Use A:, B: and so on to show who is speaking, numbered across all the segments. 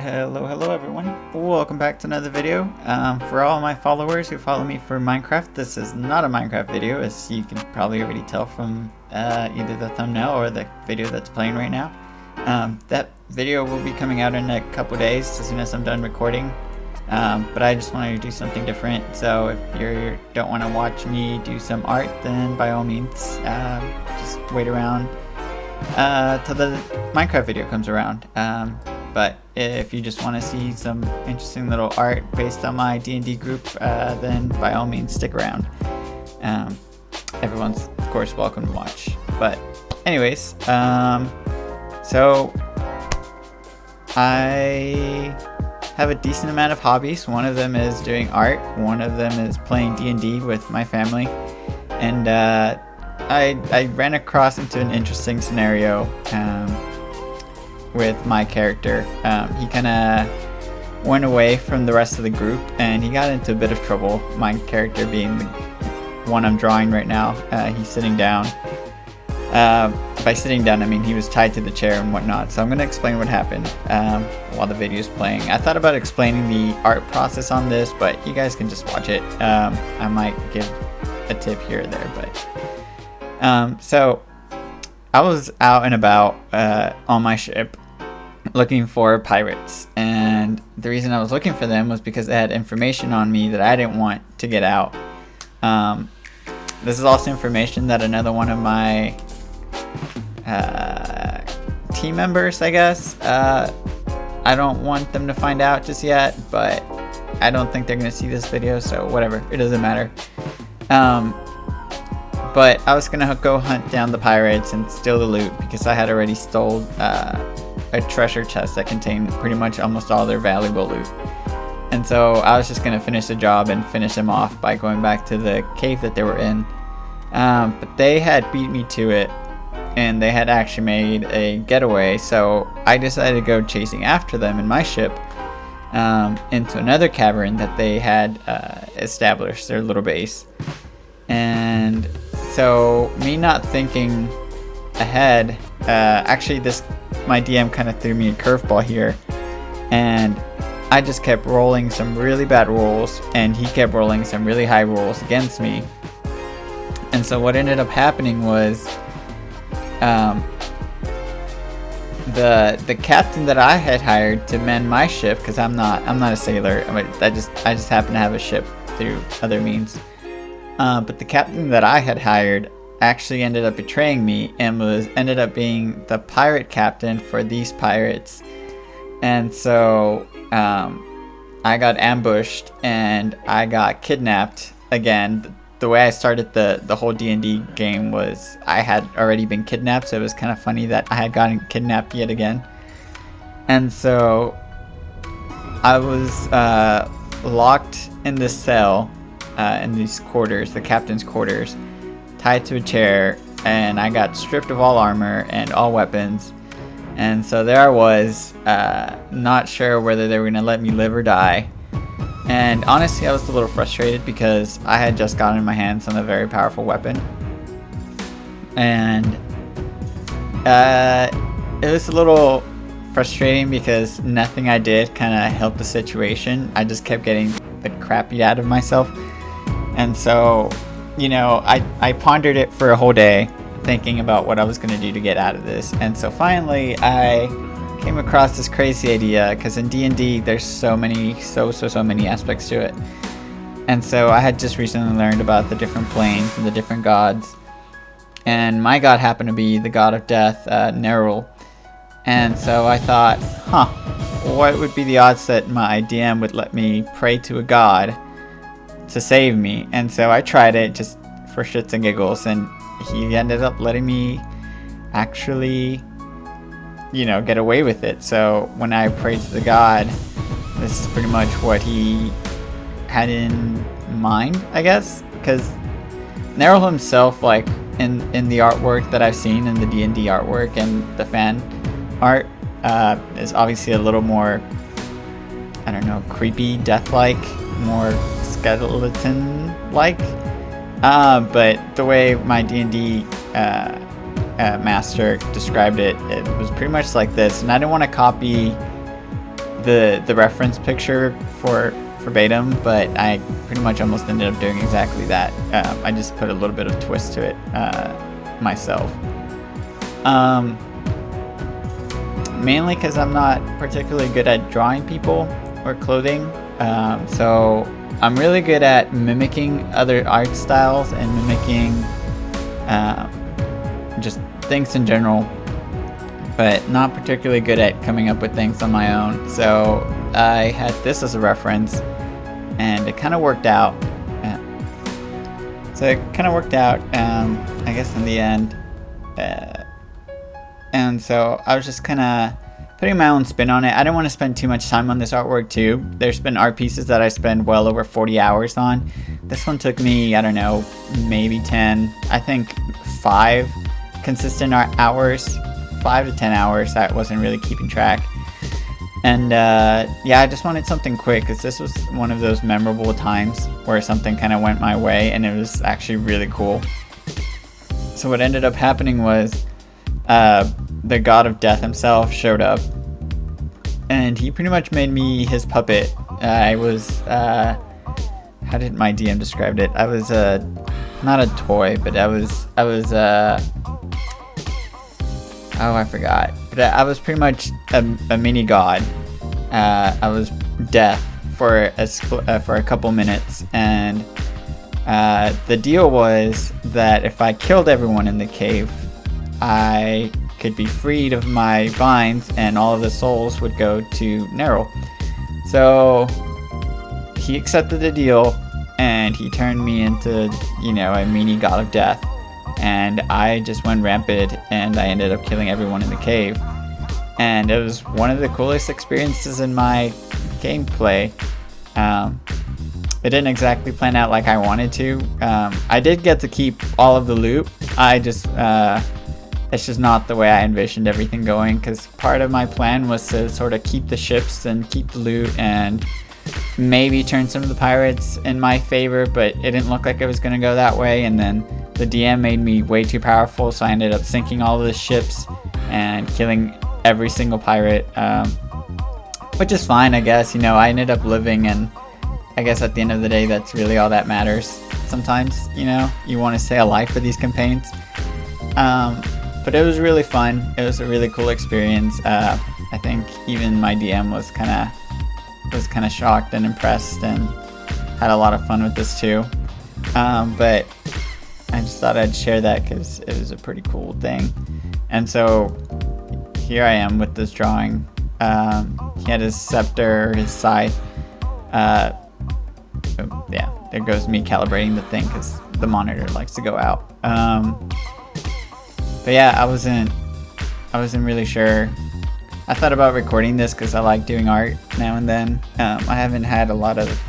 A: Hello everyone. Welcome back to another video. For all my followers who follow me for Minecraft, this is not a Minecraft video, as you can probably already tell from either the thumbnail or the video that's playing right now. That video will be coming out in a couple days as soon as I'm done recording. But I just wanted to do something different, so if you don't want to watch me do some art, then by all means, just wait around till the Minecraft video comes around. But if you just want to see some interesting little art based on my DnD group, then by all means stick around. Everyone's of course welcome to watch. But anyways, so I have a decent amount of hobbies. One of them is doing art. One of them is playing D&D with my family. And I ran across into an interesting scenario with my character. He kind of went away from the rest of the group and he got into a bit of trouble. My character being the one I'm drawing right now. He's sitting down. By sitting down, I mean he was tied to the chair and whatnot. So I'm going to explain what happened while the video is playing. I thought about explaining the art process on this, but you guys can just watch it. I might give a tip here or there, but so I was out and about on my ship looking for pirates, and the reason I was looking for them was because they had information on me that I didn't want to get out. This is also information that another one of my team members, I guess, I don't want them to find out just yet, but I don't think they're gonna see this video, so whatever, it doesn't matter. But I was gonna go hunt down the pirates and steal the loot because I had already stole a treasure chest that contained pretty much almost all their valuable loot. And so I was just gonna finish the job and finish them off by going back to the cave that they were in. But they had beat me to it and they had actually made a getaway, so I decided to go chasing after them in my ship into another cavern that they had established, their little base. And so me not thinking ahead, actually my DM kind of threw me a curveball here, and I just kept rolling some really bad rolls and he kept rolling some really high rolls against me. And so what ended up happening was the captain that I had hired to mend my ship, because I'm not a sailor, I just happen to have a ship through other means. But the captain that I had hired actually ended up betraying me and ended up being the pirate captain for these pirates. And so I got ambushed and I got kidnapped again. The way I started the whole D&D game was I had already been kidnapped, so it was kind of funny that I had gotten kidnapped yet again. And so I was locked in this cell in these quarters, the captain's quarters, tied to a chair, and I got stripped of all armor and all weapons. And so there I was, not sure whether they were going to let me live or die. And honestly, I was a little frustrated because I had just gotten my hands on a very powerful weapon. And it was a little frustrating because nothing I did kind of helped the situation. I just kept getting the crap beat out of myself. And so, you know, I pondered it for a whole day, thinking about what I was going to do to get out of this. And so finally, I came across this crazy idea, because in D&D, there's so many aspects to it. And so I had just recently learned about the different planes and the different gods. And my god happened to be the god of death, Nerull. And so I thought, what would be the odds that my DM would let me pray to a god to save me? And so I tried it just for shits and giggles, and he ended up letting me actually, you know, get away with it. So when I prayed to the god, this is pretty much what he had in mind, I guess, because Nerull himself, like in the artwork that I've seen, in the D&D artwork and the fan art, is obviously a little more, I don't know, creepy, death-like, more skeleton-like. But the way my D&D master described it, it was pretty much like this. And I didn't want to copy the reference picture for verbatim, but I pretty much almost ended up doing exactly that. I just put a little bit of twist to it myself. Mainly because I'm not particularly good at drawing people or clothing, so I'm really good at mimicking other art styles and mimicking just things in general, but not particularly good at coming up with things on my own. So I had this as a reference, and it kind of worked out. I guess, in the end. And so I was just kind of putting my own spin on it. I didn't want to spend too much time on this artwork too. There's been art pieces that I spend well over 40 hours on. This one took me, I don't know, maybe 10, I think 5 consistent hours, 5 to 10 hours. I wasn't really keeping track. And yeah, I just wanted something quick, because this was one of those memorable times where something kind of went my way, and it was actually really cool. So what ended up happening was the god of death himself showed up, and he pretty much made me his puppet. I was, how did my DM describe it? I was not a toy, but I was oh, I forgot. But I was pretty much a mini god. I was death for a couple minutes, and the deal was that if I killed everyone in the cave, I could be freed of my vines, and all of the souls would go to Nerull. So he accepted the deal, and he turned me into, you know, a mini god of death. And I just went rampant, and I ended up killing everyone in the cave. And it was one of the coolest experiences in my gameplay. It didn't exactly plan out like I wanted to. I did get to keep all of the loot. It's just not the way I envisioned everything going, because part of my plan was to sort of keep the ships and keep the loot and maybe turn some of the pirates in my favor, but it didn't look like it was going to go that way. And then the DM made me way too powerful, so I ended up sinking all of the ships and killing every single pirate, which is fine, I guess. You know, I ended up living, and I guess at the end of the day, that's really all that matters. Sometimes, you know, you want to stay alive for these campaigns. But it was really fun. It was a really cool experience. I think even my DM was kind of shocked and impressed, and had a lot of fun with this too. But I just thought I'd share that because it was a pretty cool thing. And so here I am with this drawing. He had his scepter, his scythe. Yeah, there goes me calibrating the thing because the monitor likes to go out. But yeah, I wasn't really sure. I thought about recording this because I like doing art now and then. I haven't had a lot of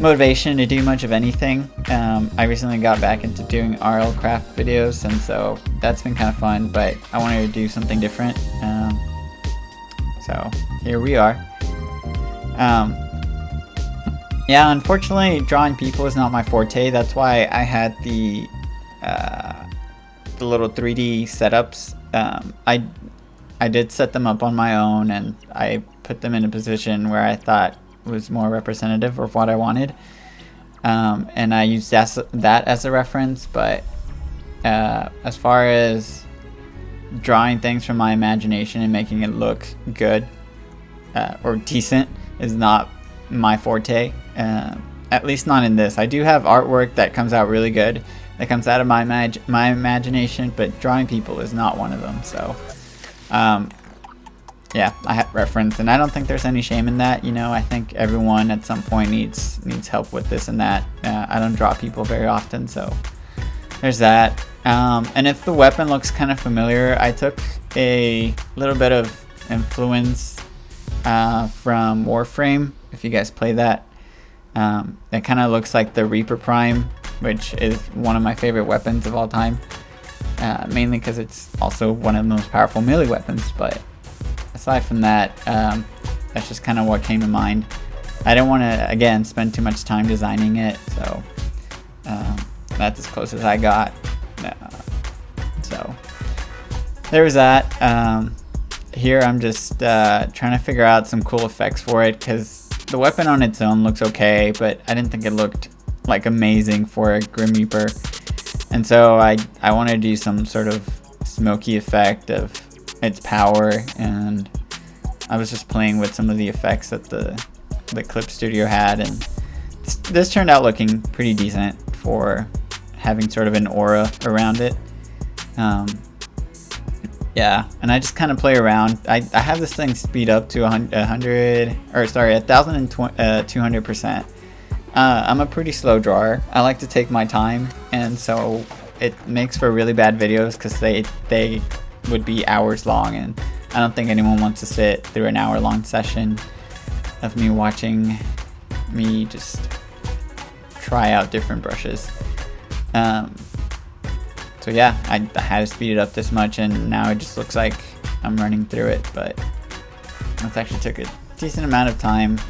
A: motivation to do much of anything. I recently got back into doing RL craft videos, and so that's been kind of fun, but I wanted to do something different. So here we are. Yeah, unfortunately, drawing people is not my forte. That's why I had the little 3D setups. I did set them up on my own, and I put them in a position where I thought was more representative of what I wanted. And I used that as a reference, but as far as drawing things from my imagination and making it look good or decent is not my forte. At least not in this. I do have artwork that comes out really good, that comes out of my imagination, but drawing people is not one of them. So yeah, I have reference, and I don't think there's any shame in that. You know, I think everyone at some point needs help with this and that. I don't draw people very often, so there's that. And if the weapon looks kind of familiar, I took a little bit of influence from Warframe, if you guys play that. It kind of looks like the Reaper Prime, which is one of my favorite weapons of all time. Mainly because it's also one of the most powerful melee weapons, but aside from that, that's just kind of what came to mind. I didn't want to, again, spend too much time designing it, so that's as close as I got. So there was that. here I'm just trying to figure out some cool effects for it, because the weapon on its own looks okay, but I didn't think it looked like amazing for a Grim Reaper. And so I want to do some sort of smoky effect of its power, and I was just playing with some of the effects that the clip studio had, and this turned out looking pretty decent for having sort of an aura around it. Yeah, and I just kind of play around. I have this thing speed up to 1,200%. I'm a pretty slow drawer. I like to take my time, and so it makes for really bad videos because they would be hours long, and I don't think anyone wants to sit through an hour-long session of me watching me just try out different brushes. So yeah, I had to speed it up this much, and now it just looks like I'm running through it, but it actually took a decent amount of time,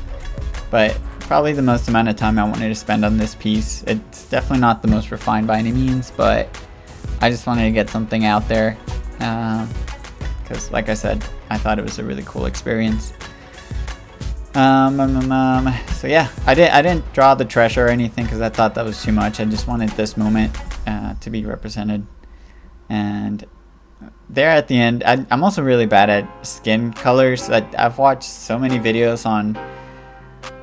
A: but probably the most amount of time I wanted to spend on this piece. It's definitely not the most refined by any means, but I just wanted to get something out there, because like I said, I thought it was a really cool experience. So yeah, I didn't draw the treasure or anything because I thought that was too much. I just wanted this moment to be represented. And there at the end, I'm also really bad at skin colors. I've watched so many videos on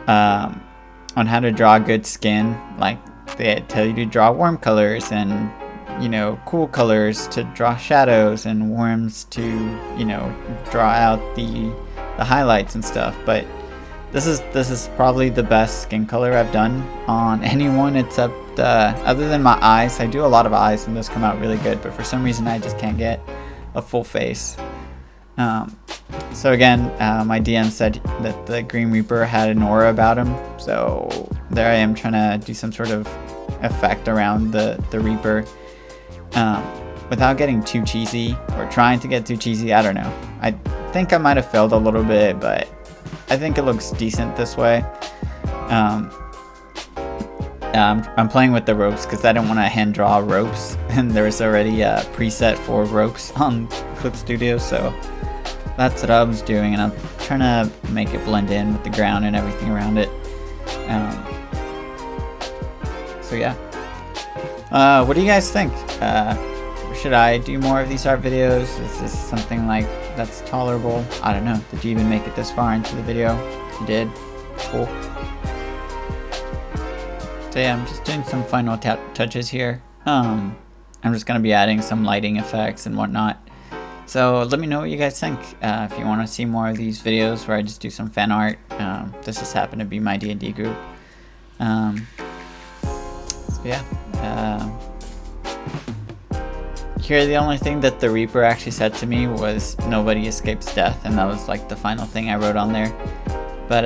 A: how to draw good skin. Like they tell you to draw warm colors and, you know, cool colors to draw shadows, and warms to, you know, draw out the highlights and stuff. But this is probably the best skin color I've done on anyone, except other than my eyes. I do a lot of eyes and those come out really good, but for some reason I just can't get a full face. So again, my DM said that the Green Reaper had an aura about him, so there I am trying to do some sort of effect around the Reaper without getting too cheesy, or trying to get too cheesy. I don't know. I think I might have failed a little bit, but I think it looks decent this way. I'm playing with the ropes because I don't want to hand draw ropes, and there's already a preset for ropes on Clip Studio, so that's what I was doing, and I'm trying to make it blend in with the ground and everything around it. So yeah. What do you guys think? Should I do more of these art videos? Is this something like that's tolerable? I don't know. Did you even make it this far into the video? You did? Cool. So yeah, I'm just doing some final touches here. I'm just going to be adding some lighting effects and whatnot. So let me know what you guys think. If you want to see more of these videos where I just do some fan art. This just happened to be my D&D group. So yeah. Here, the only thing that the Reaper actually said to me was nobody escapes death, and that was like the final thing I wrote on there. But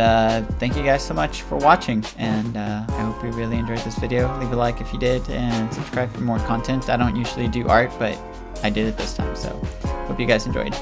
A: thank you guys so much for watching, and I hope you really enjoyed this video. Leave a like if you did, and subscribe for more content. I don't usually do art, but I did it this time, so hope you guys enjoyed.